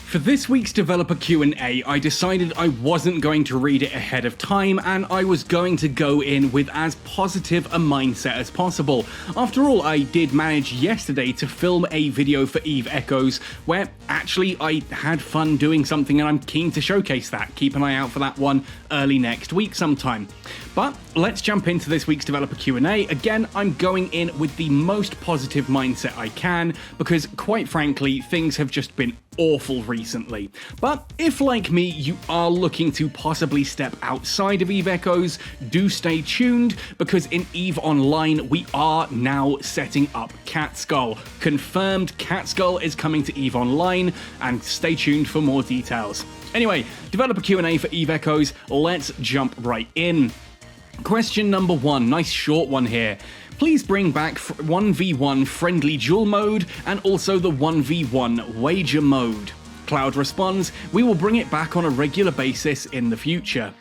For this week's developer Q&A, I decided I wasn't going to read it ahead of time, and I was going to go in with as positive a mindset as possible. After all, I did manage yesterday to film a video for Eve Echoes, where actually I had fun doing something and I'm keen to showcase that. Keep an eye out for that one early next week sometime. But let's jump into this week's developer Q&A. Again, I'm going in with the most positive mindset I can, because quite frankly, things have just been awful recently. But if, like me, you are looking to possibly step outside of Eve Echoes, do stay tuned, because in EVE Online, we are now setting up Catskull. Confirmed, Catskull is coming to EVE Online, and stay tuned for more details. Anyway, developer Q&A for Eve Echoes, let's jump right in. Question number 1, nice short one here. Please bring back 1v1 friendly duel mode and also the 1v1 wager mode. Cloud responds, we will bring it back on a regular basis in the future.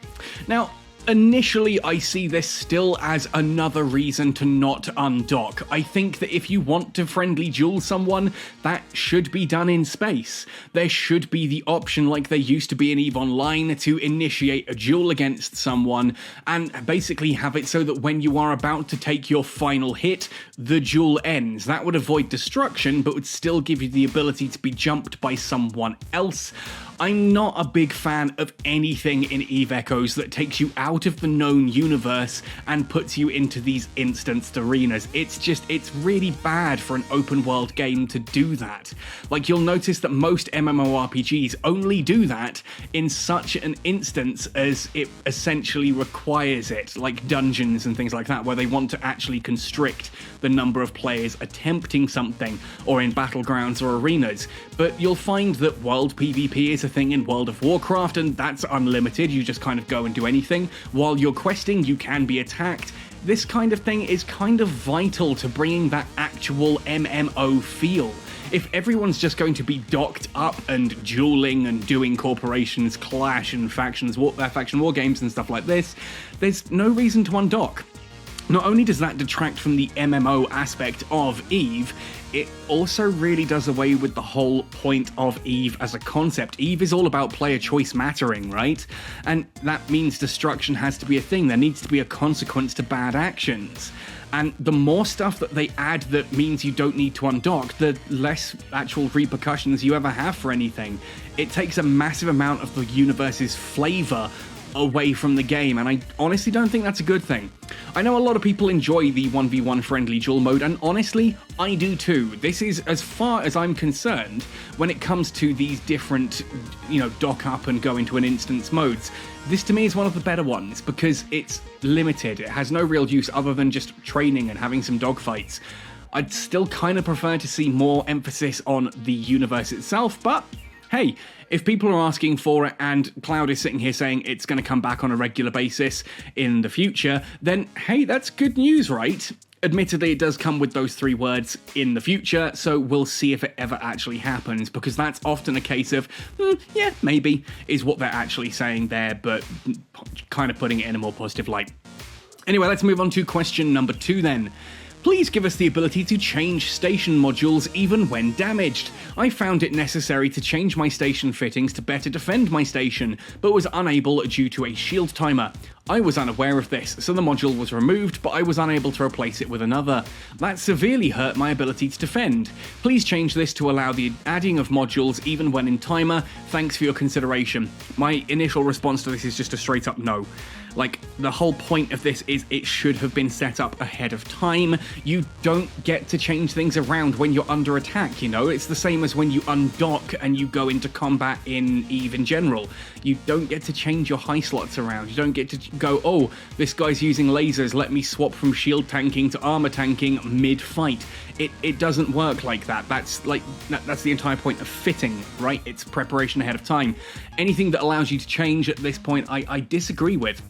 Now, initially, I see this still as another reason to not undock. I think that if you want to friendly duel someone, that should be done in space. There should be the option, like there used to be in EVE Online, to initiate a duel against someone and basically have it so that when you are about to take your final hit, the duel ends. That would avoid destruction, but would still give you the ability to be jumped by someone else. I'm not a big fan of anything in Eve Echoes that takes you out of the known universe and puts you into these instanced arenas. It's really bad for an open world game to do that. Like, you'll notice that most MMORPGs only do that in such an instance as it essentially requires it, like dungeons and things like that, where they want to actually constrict the number of players attempting something, or in battlegrounds or arenas. But you'll find that world PvP is a thing in World of Warcraft, and that's unlimited. You just kind of go and do anything. While you're questing, you can be attacked. This kind of thing is kind of vital to bringing that actual MMO feel. If everyone's just going to be docked up and dueling and doing corporations clash and faction war games and stuff like this, there's no reason to undock. Not only does that detract from the MMO aspect of EVE, it also really does away with the whole point of EVE as a concept. EVE is all about player choice mattering, right? And that means destruction has to be a thing. There needs to be a consequence to bad actions. And the more stuff that they add that means you don't need to undock, the less actual repercussions you ever have for anything. It takes a massive amount of the universe's flavor away from the game, and I honestly don't think that's a good thing. I know a lot of people enjoy the 1v1 friendly duel mode, and honestly, I do too. This is, as far as I'm concerned, when it comes to these different, dock up and go into an instance modes, this to me is one of the better ones, because it's limited. It has no real use other than just training and having some dogfights. I'd still kind of prefer to see more emphasis on the universe itself, but hey, if people are asking for it and Cloud is sitting here saying it's going to come back on a regular basis in the future, then hey, that's good news, right? Admittedly, it does come with those 3 words, in the future, so we'll see if it ever actually happens, because that's often a case of, yeah, maybe, is what they're actually saying there, but kind of putting it in a more positive light. Anyway, let's move on to question number 2 then. Please give us the ability to change station modules even when damaged. I found it necessary to change my station fittings to better defend my station, but was unable due to a shield timer. I was unaware of this, so the module was removed, but I was unable to replace it with another. That severely hurt my ability to defend. Please change this to allow the adding of modules even when in timer. Thanks for your consideration. My initial response to this is just a straight up no. Like, the whole point of this is it should have been set up ahead of time. You don't get to change things around when you're under attack, It's the same as when you undock and you go into combat in EVE in general. You don't get to change your high slots around. You don't get to go, oh, this guy's using lasers, let me swap from shield tanking to armor tanking mid-fight. It doesn't work like that. That's the entire point of fitting, right? It's preparation ahead of time. Anything that allows you to change at this point, I disagree with.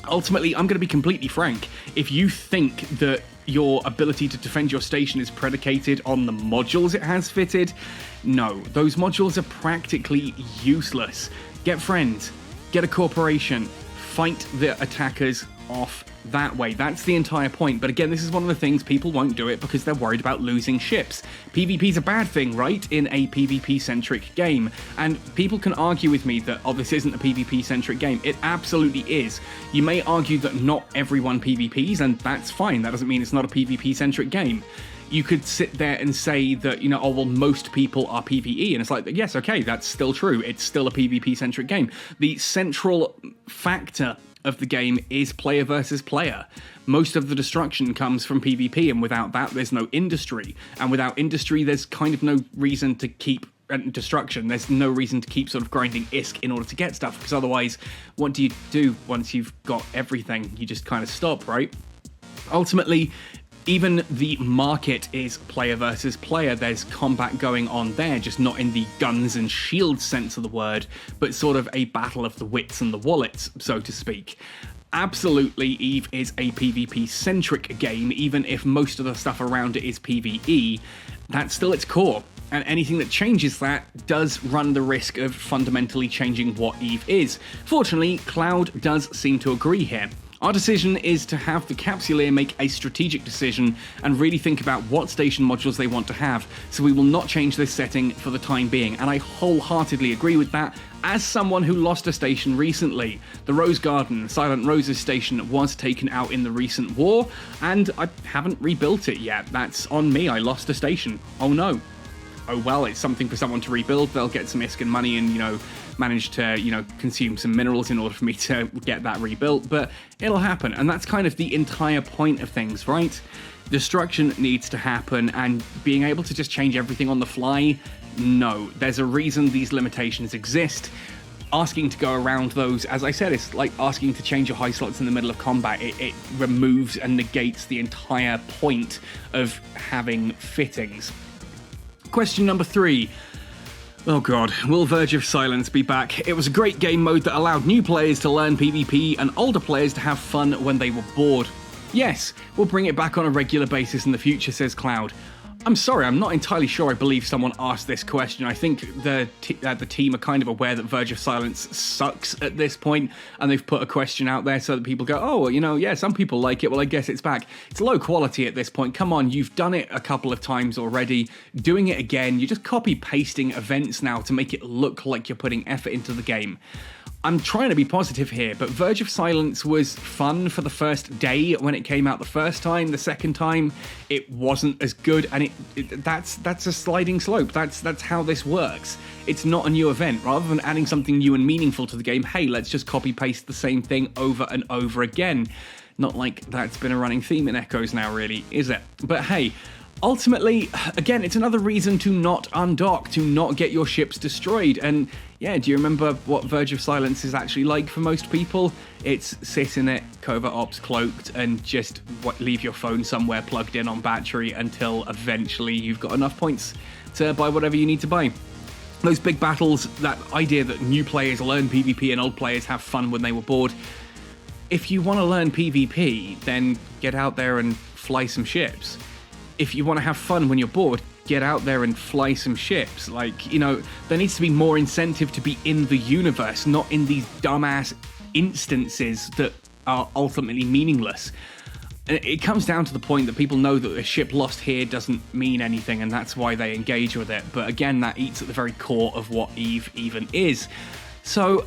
Ultimately, I'm going to be completely frank. If you think that your ability to defend your station is predicated on the modules it has fitted, no, those modules are practically useless. Get friends, get a corporation, fight the attackers off that way. That's the entire point. But again, this is one of the things people won't do it because they're worried about losing ships. PvP's a bad thing, right, in a PvP-centric game. And people can argue with me that, oh, this isn't a PvP-centric game. It absolutely is. You may argue that not everyone PvPs, and that's fine. That doesn't mean it's not a PvP-centric game. You could sit there and say that, you know, oh, well, most people are PvE. And it's like, yes, okay, that's still true. It's still a PvP-centric game. The central factor of the game is player versus player. Most of the destruction comes from PvP, and without that, there's no industry. And without industry, there's kind of no reason to keep destruction. There's no reason to keep sort of grinding ISK in order to get stuff, because otherwise, what do you do once you've got everything? You just kind of stop, right? Ultimately, even the market is player versus player. There's combat going on there, just not in the guns and shields sense of the word, but sort of a battle of the wits and the wallets, so to speak. Absolutely, EVE is a PvP-centric game, even if most of the stuff around it is PvE. That's still its core, and anything that changes that does run the risk of fundamentally changing what EVE is. Fortunately, Cloud does seem to agree here. Our decision is to have the Capsuleer make a strategic decision and really think about what station modules they want to have, so we will not change this setting for the time being, and I wholeheartedly agree with that as someone who lost a station recently. The Rose Garden, Silent Rose's station, was taken out in the recent war, and I haven't rebuilt it yet. That's on me, I lost a station. Oh no. Oh well, it's something for someone to rebuild. They'll get some ISK and money and, you know, manage to, you know, consume some minerals in order for me to get that rebuilt, but it'll happen, and that's kind of the entire point of things, right? Destruction needs to happen, and being able to just change everything on the fly, no. There's a reason these limitations exist. Asking to go around those, as I said, it's like asking to change your high slots in the middle of combat. It removes and negates the entire point of having fittings. Question number 3. Oh god, will Verge of Silence be back? It was a great game mode that allowed new players to learn PvP and older players to have fun when they were bored. Yes, we'll bring it back on a regular basis in the future, says Cloud. I'm sorry, I'm not entirely sure I believe someone asked this question. I think the team are kind of aware that Verge of Silence sucks at this point, and they've put a question out there so that people go, oh, you know, yeah, some people like it, well, I guess it's back. It's low quality at this point. Come on, you've done it a couple of times already. Doing it again, you're just copy-pasting events now to make it look like you're putting effort into the game. I'm trying to be positive here, but Verge of Silence was fun for the first day when it came out the first time. The second time, it wasn't as good, and that's a sliding slope. That's how this works. It's not a new event. Rather than adding something new and meaningful to the game, hey, let's just copy-paste the same thing over and over again. Not like that's been a running theme in Echoes now, really, is it? But hey, ultimately, again, it's another reason to not undock, to not get your ships destroyed. And yeah, do you remember what Verge of Silence is actually like for most people? It's sit in it, covert ops cloaked, and just leave your phone somewhere plugged in on battery until eventually you've got enough points to buy whatever you need to buy. Those big battles, that idea that new players learn PvP and old players have fun when they were bored. If you want to learn PvP, then get out there and fly some ships. If you want to have fun when you're bored, get out there and fly some ships. Like, you know, there needs to be more incentive to be in the universe, not in these dumbass instances that are ultimately meaningless. It comes down to the point that people know that a ship lost here doesn't mean anything, and that's why they engage with it. But again, that eats at the very core of what EVE even is. So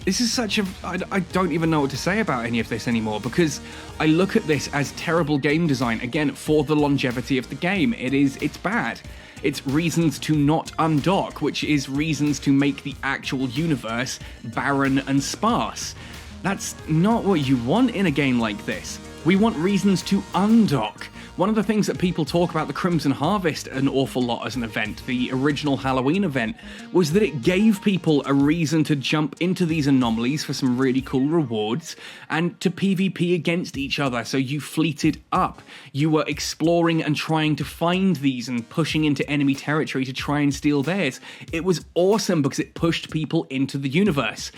this is such a... I don't even know what to say about any of this anymore, because I look at this as terrible game design, again, for the longevity of the game. It's bad. It's reasons to not undock, which is reasons to make the actual universe barren and sparse. That's not what you want in a game like this. We want reasons to undock. One of the things that people talk about the Crimson Harvest an awful lot as an event, the original Halloween event, was that it gave people a reason to jump into these anomalies for some really cool rewards and to PvP against each other, so you fleeted up. You were exploring and trying to find these and pushing into enemy territory to try and steal theirs. It was awesome because it pushed people into the universe.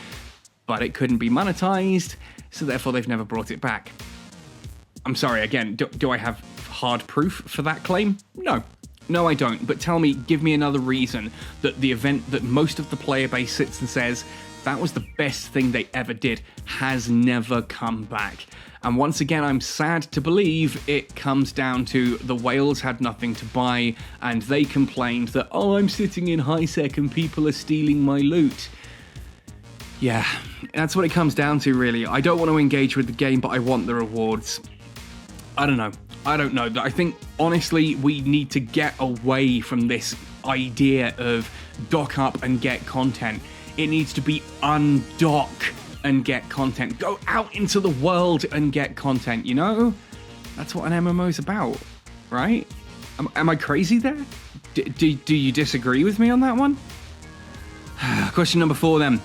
But it couldn't be monetized, so therefore they've never brought it back. I'm sorry, again, do I have hard proof for that claim? No, No, I don't. But tell me, give me another reason that the event that most of the player base sits and says, that was the best thing they ever did, has never come back. And once again, I'm sad to believe it comes down to the whales had nothing to buy, and they complained that, oh, I'm sitting in high sec and people are stealing my loot. Yeah, that's what it comes down to, really. I don't want to engage with the game, but I want the rewards. I don't know. I think, honestly, we need to get away from this idea of dock up and get content. It needs to be undock and get content. Go out into the world and get content, you know? That's what an MMO is about, right? Am I crazy there? Do you disagree with me on that one? Question number 4 then.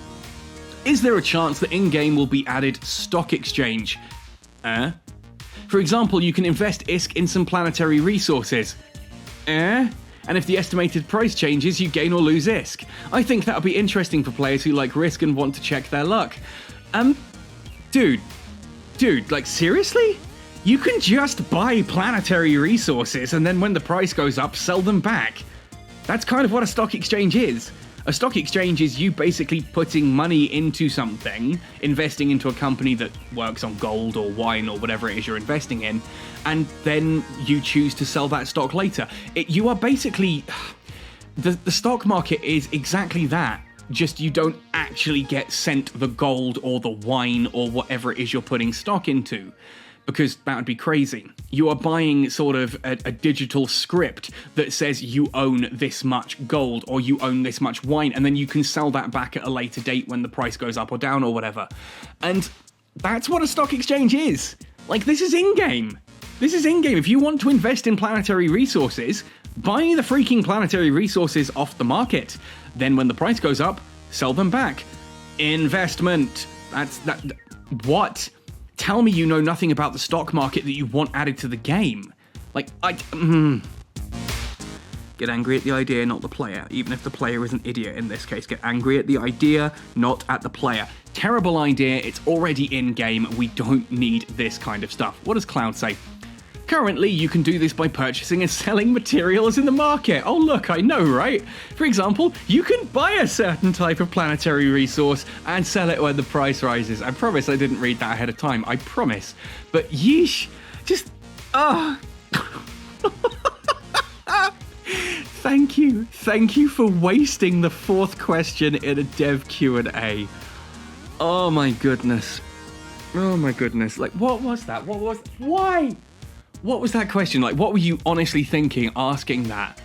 Is there a chance that in-game will be added stock exchange? For example, you can invest ISK in some planetary resources. And if the estimated price changes, you gain or lose ISK. I think that would be interesting for players who like risk and want to check their luck. Dude, like seriously? You can just buy planetary resources and then when the price goes up, sell them back. That's kind of what a stock exchange is. A stock exchange is you basically putting money into something, investing into a company that works on gold or wine or whatever it is you're investing in, and then you choose to sell that stock later. You are basically... The stock market is exactly that, just you don't actually get sent the gold or the wine or whatever it is you're putting stock into. Because that would be crazy. You are buying sort of a digital script that says you own this much gold or you own this much wine, and then you can sell that back at a later date when the price goes up or down or whatever. And that's what a stock exchange is. Like, this is in-game. This is in-game. If you want to invest in planetary resources, buy the freaking planetary resources off the market. Then when the price goes up, sell them back. Investment. What? Tell me you know nothing about the stock market that you want added to the game. Like, Get angry at the idea, not the player. Even if the player is an idiot in this case. Get angry at the idea, not at the player. Terrible idea, it's already in-game. We don't need this kind of stuff. What does Cloud say? Currently, you can do this by purchasing and selling materials in the market. Oh look, I know, right? For example, you can buy a certain type of planetary resource and sell it when the price rises. I promise I didn't read that ahead of time, I promise. But yeesh, just, Thank you for wasting the 4th question in a dev Q&A. Oh my goodness. Like, what was that? Why? What was that question? Like, what were you honestly thinking asking that?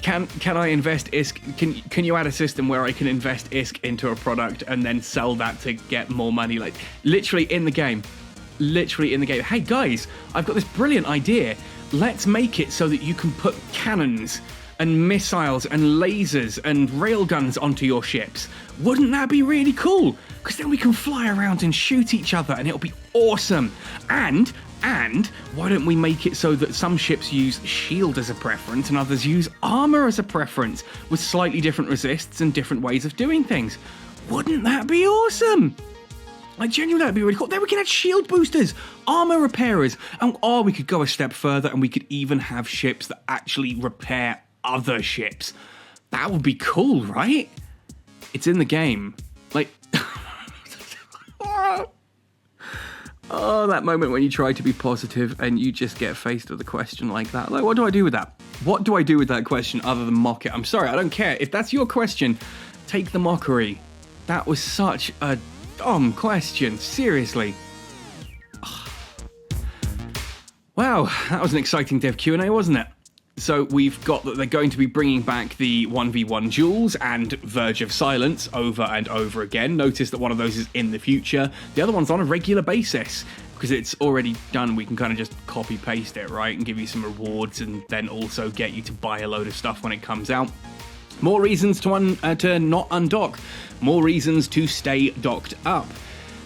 Can I invest ISK? Can you add a system where I can invest ISK into a product and then sell that to get more money? Like, literally in the game. Hey guys, I've got this brilliant idea. Let's make it so that you can put cannons and missiles and lasers and railguns onto your ships. Wouldn't that be really cool? Because then we can fly around and shoot each other and it'll be awesome. And why don't we make it so that some ships use shield as a preference and others use armor as a preference with slightly different resists and different ways of doing things? Wouldn't that be awesome? Like, genuinely, that'd be really cool. Then we can add shield boosters, armor repairers, and we could go a step further and we could even have ships that actually repair other ships. That would be cool, right? It's in the game. Like, oh, that moment when you try to be positive and you just get faced with a question like that. Like, what do I do with that? What do I do with that question other than mock it? I'm sorry, I don't care. If that's your question, take the mockery. That was such a dumb question. Seriously. Wow, that was an exciting dev Q&A, wasn't it? So we've got that they're going to be bringing back the 1v1 duels and Verge of Silence over and over again. Notice that one of those is in the future. The other one's on a regular basis because it's already done. We can kind of just copy paste it, right? And give you some rewards and then also get you to buy a load of stuff when it comes out. More reasons to not undock. More reasons to stay docked up.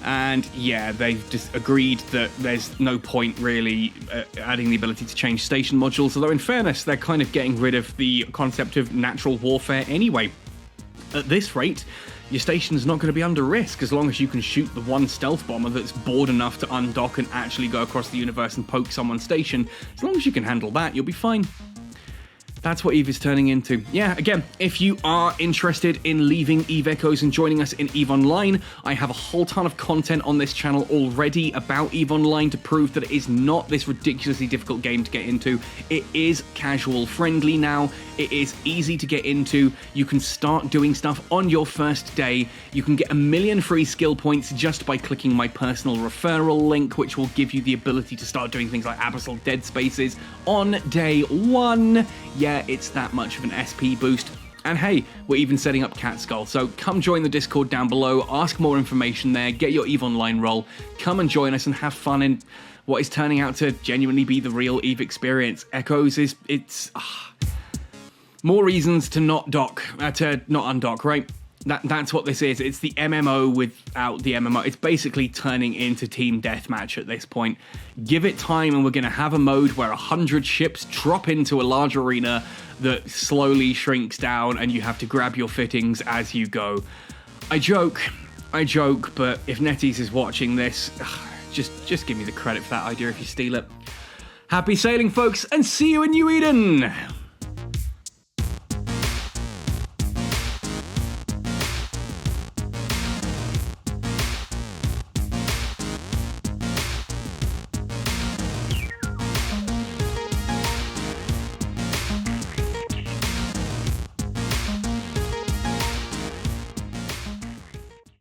And yeah, they've just agreed that there's no point really adding the ability to change station modules, although in fairness, they're kind of getting rid of the concept of natural warfare anyway. At this rate, your station's not going to be under risk as long as you can shoot the one stealth bomber that's bored enough to undock and actually go across the universe and poke someone's station. As long as you can handle that, you'll be fine. That's what EVE is turning into. Yeah, again, if you are interested in leaving EVE Echoes and joining us in EVE Online, I have a whole ton of content on this channel already about EVE Online to prove that it is not this ridiculously difficult game to get into. It is casual friendly now. It is easy to get into. You can start doing stuff on your first day. You can get 1 million free skill points just by clicking my personal referral link, which will give you the ability to start doing things like Abyssal Dead Spaces on day 1. Yeah, it's that much of an SP boost. And hey, we're even setting up Cat Skull, so come join the Discord down below, ask more information there, get your EVE Online role, come and join us and have fun in what is turning out to genuinely be the real EVE experience. Echoes it's more reasons to not undock, right? That's what this is. It's the MMO without the MMO. It's basically turning into Team Deathmatch at this point. Give it time and we're going to have a mode where 100 ships drop into a large arena that slowly shrinks down and you have to grab your fittings as you go. I joke, but if NetEase is watching this, just give me the credit for that idea if you steal it. Happy sailing, folks, and see you in New Eden!